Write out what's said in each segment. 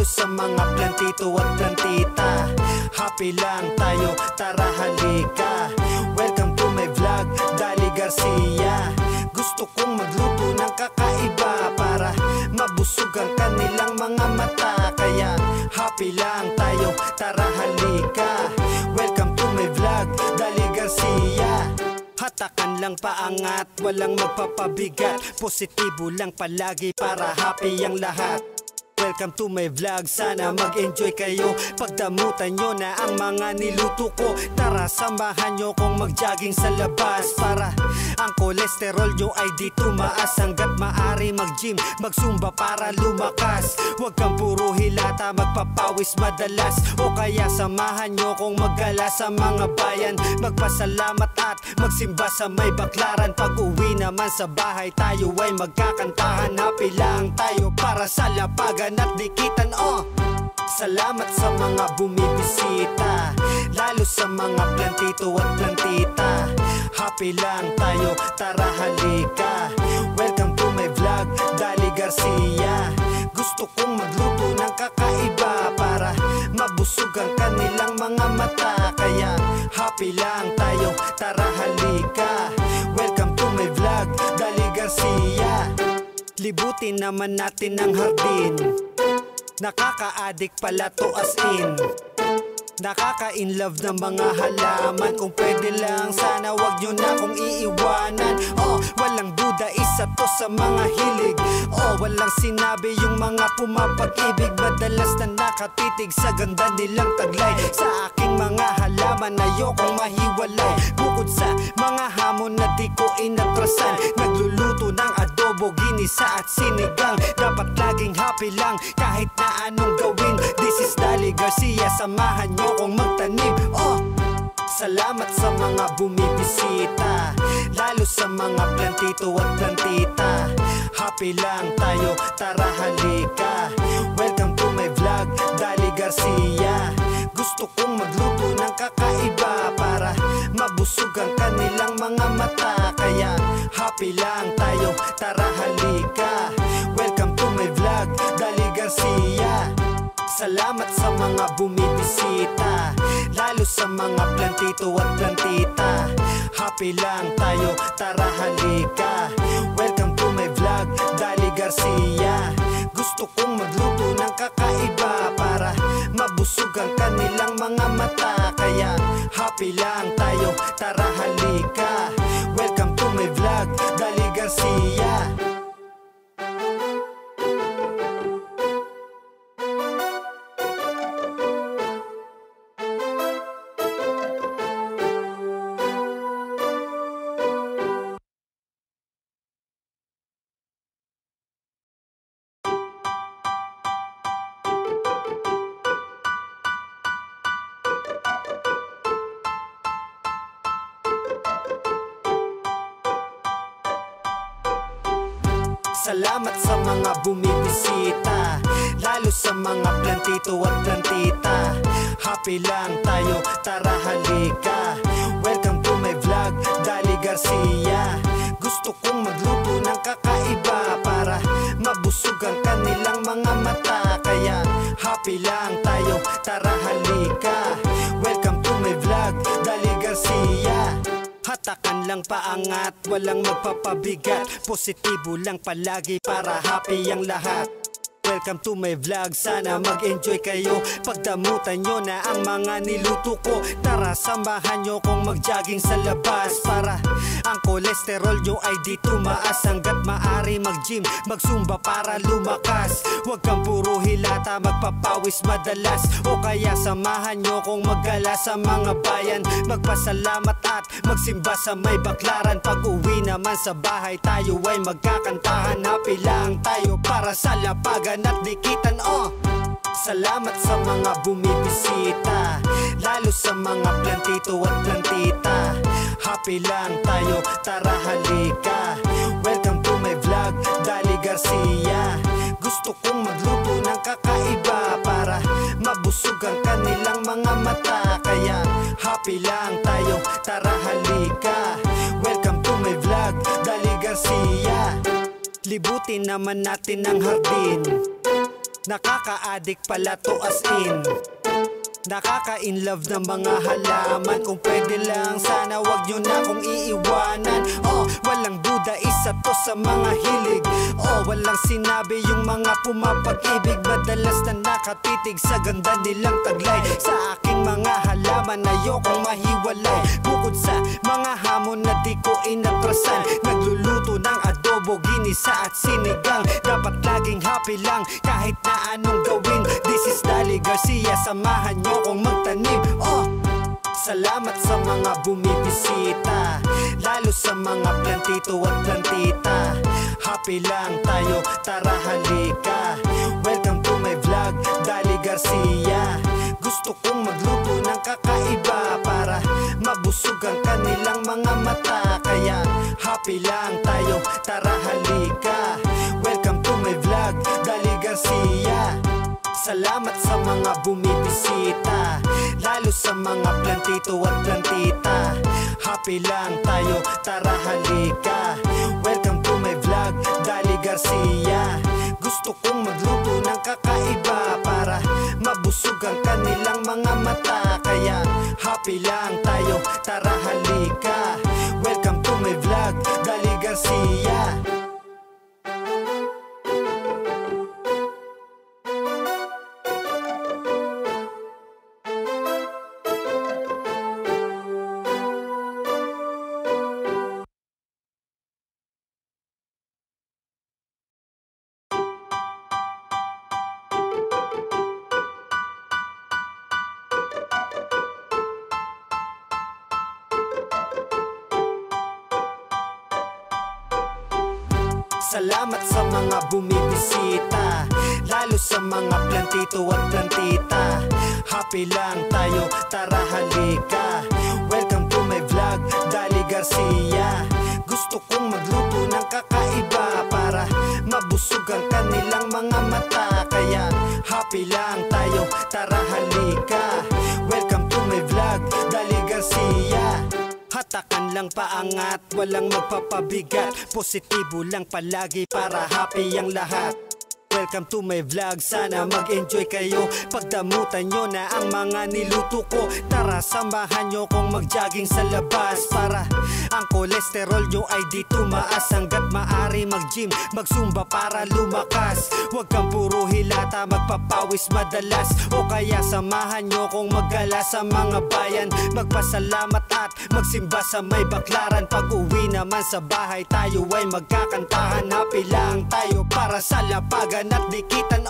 sa mga plantito at plantita. Happy lang tayo, tara halika. Welcome to my vlog, Dali Garcia. Gusto kong magluto ng kakaiba para mabusog ang kanilang mga mata. Kaya happy lang tayo, tara halika. Welcome to my vlog, Dali Garcia. Hatakan lang paangat, walang magpapabigat. Positibo lang palagi para happy ang lahat. Welcome to my vlog, sana mag-enjoy kayo. Pagdamutan nyo na ang mga niluto ko. Tara samahan nyo kong mag-jogging sa labas para ang kolesterol nyo ay di tumaas. Hanggat maari mag-gym, mag-zumba para lumakas. Huwag kang puro hilata, magpapawis madalas. O kaya samahan nyo kong maggala sa mga bayan. Magpasalamat at magsimba sa may baklaran. Pag uwi naman sa bahay tayo ay magkakantahan. Happy lang tayo para sa lapagan at dikitan, Salamat sa mga bumibisita, lalo sa mga plantito at plantita. Happy lang tayo, tara halika. Welcome to my vlog, Dali Garcia. Gusto kong magluto ng kakaiba para mabusog ang kanilang mga mata. Kaya happy lang tayo, tara halika. Welcome to my vlog, Dali Garcia. Libutin naman natin ang hardin. Nakaka-addict pala to as in. Nakaka-inlove ng mga halaman. Kung pwede lang sana wag nyo na kong iiwanan. Walang duda isa to sa mga hilig. Walang sinabi yung mga pumapag-ibig. Madalas na nakatitig sa ganda nilang taglay. Sa aking mga halaman ayokong mahiwalay. Bukod sa mga hamon na di ko inatrasan, nagluluto ng adobo, ginisa at sinigang. Dapat laging happy lang kahit na anong gawin. This is Dali Garcia, samahan nyo kong magtanim. Salamat sa mga bumibisita, lalo sa mga plantito at plantita. Happy lang tayo, tara halika. Welcome to my vlog, Dali Garcia. Gusto kong magluto ng kakaiba para mabusog ang kanilang mga mata. Kaya happy lang tayo, tara halika. Welcome to my vlog, Dali Garcia. Salamat sa mga bumibisita, lalo sa mga plantito at plantita. Happy lang tayo, tara halika. Welcome to my vlog, Dali Garcia. Gusto kong magluto ng kakaiba para mabusog ang kanilang mga mata. Kaya happy lang tayo, tara halika. Welcome to my vlog, Dali Garcia. Salamat sa mga bumibisita, lalo sa mga plantito at plantita. Happy lang tayo, tara halika. Welcome to my vlog, Dali Garcia. Gusto kong magluto ng kakaiba para mabusog ang kanilang mga mata. Kaya happy lang tayo, tara halika. Welcome to my vlog, Dali Garcia. Hatakan lang paangat, walang magpapabigat. Positibo lang palagi para happy ang lahat. Welcome to my vlog, sana mag-enjoy kayo. Pagdamutan nyo na ang mga niluto ko. Tara samahan nyo kong mag-jogging sa labas para ang kolesterol nyo ay di tumaas. Hanggat maari mag-gym, mag-zumba para lumakas. Huwag kang puro hilata, magpapawis madalas. O kaya samahan nyo kong maggala sa mga bayan. Magpasalamat at magsimba sa may baklaran. Pag uwi naman sa bahay tayo ay magkakantahan. Happy lang tayo para sa lapagan at dikitan, Salamat sa mga bumibisita, lalo sa mga plantito at plantita. Happy lang tayo, tara halika. Welcome to my vlog, Dali Garcia. Gusto kong magluto ng kakaiba para mabusog ang kanilang mga mata. Kaya happy lang tayo, tara halika. Welcome to my vlog, Dali Garcia. Libutin naman natin ang hardin. Nakaka-addict pala to as in. Nakaka-inlove ng mga halaman. Kung pwede lang sana wag nyo na kong iiwanan. Walang duda isa to sa mga hilig. Walang sinabi yung mga pumapag-ibig. Madalas na nakatitig sa ganda nilang taglay. Sa aking mga halaman ayokong mahiwalay. Bukod sa mga hamon na di ko inatrasan, nagluluto ng adobo, ginisa at sinigang. Dapat laging happy lang kahit na anong gawin. This is Dali Garcia, samahan nyo kung magtanim. Salamat sa mga bumibisita, lalo sa mga plantito at plantita. Happy lang tayo, tara halika. Welcome to my vlog, Dali Garcia. Gusto kong magluto ng kakaiba para mabusog ang kanilang mga mata. Kaya happy lang tayo, tara halika. Welcome to my vlog, Dali Garcia. Salamat sa mga bumibisita, lalo sa mga plantito at plantita. Happy lang tayo, tara halika. Welcome to my vlog, Dali Garcia. Gusto kong magluto ng kakaiba para mabusog ang kanilang mga mata. Kaya happy lang tayo, tara halika. Welcome to my vlog, Dali Garcia. Salamat sa mga bumibisita, lalo sa mga plantito at plantita. Happy lang tayo, tara halika. Welcome to my vlog, Dali Garcia. Gusto kong magluto ng kakaiba para mabusog ang kanilang mga mata. Kaya happy lang tayo, tara halika. Welcome to my vlog, Dali Garcia. Hatakan lang paangat, walang magpapabigat. Positibo lang palagi para happy ang lahat. Welcome to my vlog, sana mag-enjoy kayo. Pagdamutan nyo na ang mga niluto ko. Tara samahan nyo kong mag-jogging sa labas para ang kolesterol nyo ay di tumaas. Hanggat maari mag-gym, mag-zumba para lumakas. Huwag kang puro hilata, magpapawis madalas. O kaya samahan nyo kong maggala sa mga bayan, magpasalamat at magsimba sa may baklaran. Pag uwi naman sa bahay tayo ay magkakantahan. Happy lang tayo para sa lapagan at dikitan.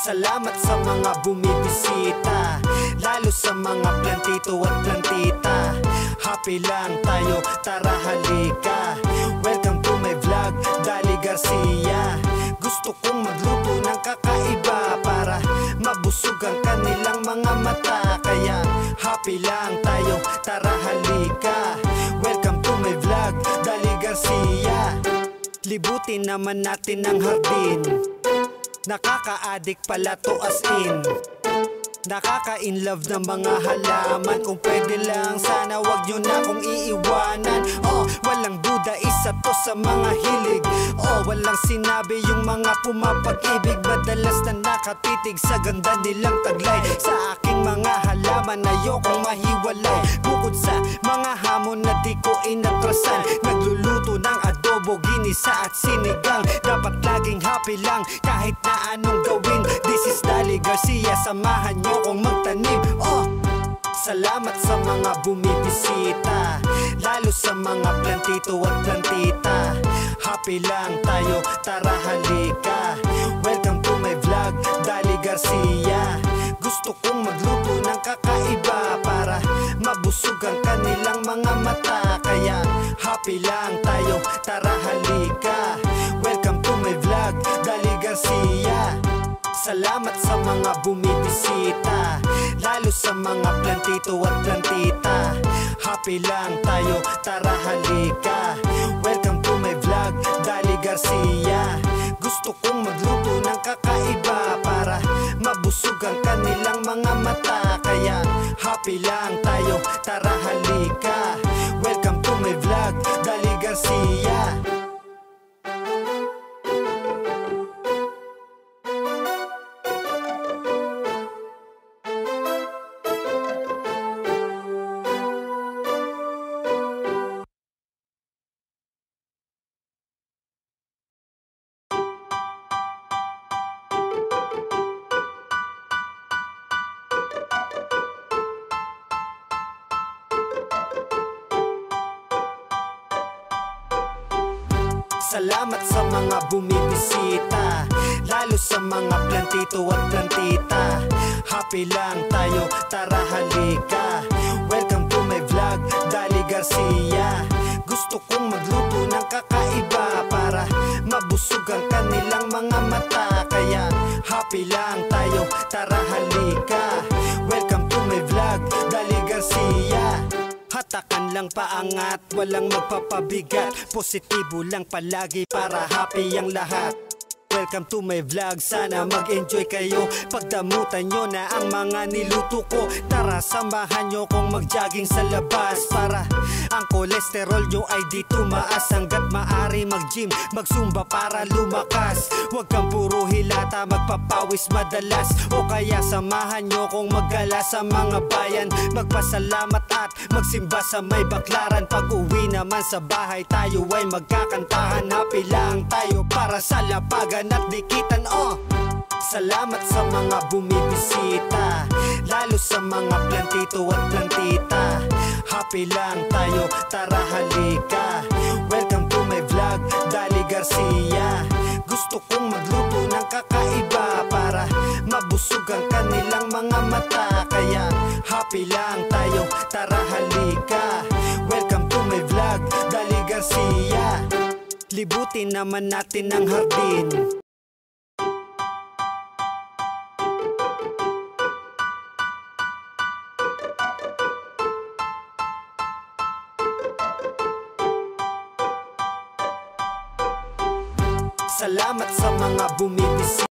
Salamat sa mga bumibisita, lalo sa mga plantito at plantita. Happy lang tayo, tara halika. Welcome to my vlog, Dali Garcia. Gusto kong magluto ng kakaiba para mabusog ang kanilang mga mata. Kaya happy lang tayo, tara halika. Welcome to my vlog, Dali Garcia. Libutin naman natin ang hardin. Nakaka-addict pala to as in. Nakaka-inlove ng mga halaman. Kung pwede lang sana wag nyo na kong iiwanan. Walang duda isa to sa mga hilig. Walang sinabi yung mga pumapag-ibig. Madalas na nakatitig sa ganda nilang taglay. Sa aking mga halaman ayokong mahiwalay. Bukod sa mga hamon na di ko inatrasan, nagluluto ng adobo, ginisa at sinigang. Dapat laging happy lang kahit na anong gawin. This is Dali Garcia, samahan nyo kung magtanim. Salamat sa mga bumibisita, lalo sa mga plantito at plantita. Happy lang tayo, tara halika. Welcome to my vlog, Dali Garcia. Gusto kong magluto ng kakaiba para mabusog ang kanilang mga mata. Kaya happy lang tayo, tara halika. Welcome to my vlog, Dali Garcia. Salamat sa mga bumibisita, lalo sa mga plantito at plantita. Happy lang tayo, tara halika. Welcome to my vlog, Dali Garcia. Gusto kong magluto ng kakaiba para mabusog ang kanilang mga mata. Kaya happy lang tayo, tara halika. Welcome to my vlog, Dali Garcia. Salamat sa mga bumibisita, lalo sa mga plantito at plantita. Happy lang tayo, tara halika. Welcome to my vlog, Dali Garcia. Gusto kong magluto ng kakaiba para mabusog ang kanilang mga mata. Kaya happy lang tayo, tara halika. Welcome to my vlog, Dali Garcia. Hatakan lang paangat, walang magpapabigat. Positibo lang palagi para happy ang lahat. Welcome to my vlog, sana mag-enjoy kayo. Pagdamutan nyo na ang mga niluto ko. Tara samahan nyo kong mag-jogging sa labas para ang kolesterol nyo ay di tumaas. Hanggat maari mag-gym, mag-zumba para lumakas. Huwag kang puro hilata, magpapawis madalas. O kaya samahan nyo kong maggala sa mga bayan. Magpasalamat at magsimba sa may baklaran. Pag uwi naman sa bahay tayo ay magkakantahan. Happy lang tayo para sa lapagan at dikitan, Salamat sa mga bumibisita, lalo sa mga plantito at plantita. Happy lang tayo, tara halika. Welcome to my vlog, Dali Garcia. Gusto kong magluto ng kakaiba para mabusog ang kanilang mga mata. Kaya happy lang tayo, tara halika. Welcome to my vlog, Dali Garcia. Libutin naman natin ang hardin. Salamat sa mga bumibisita.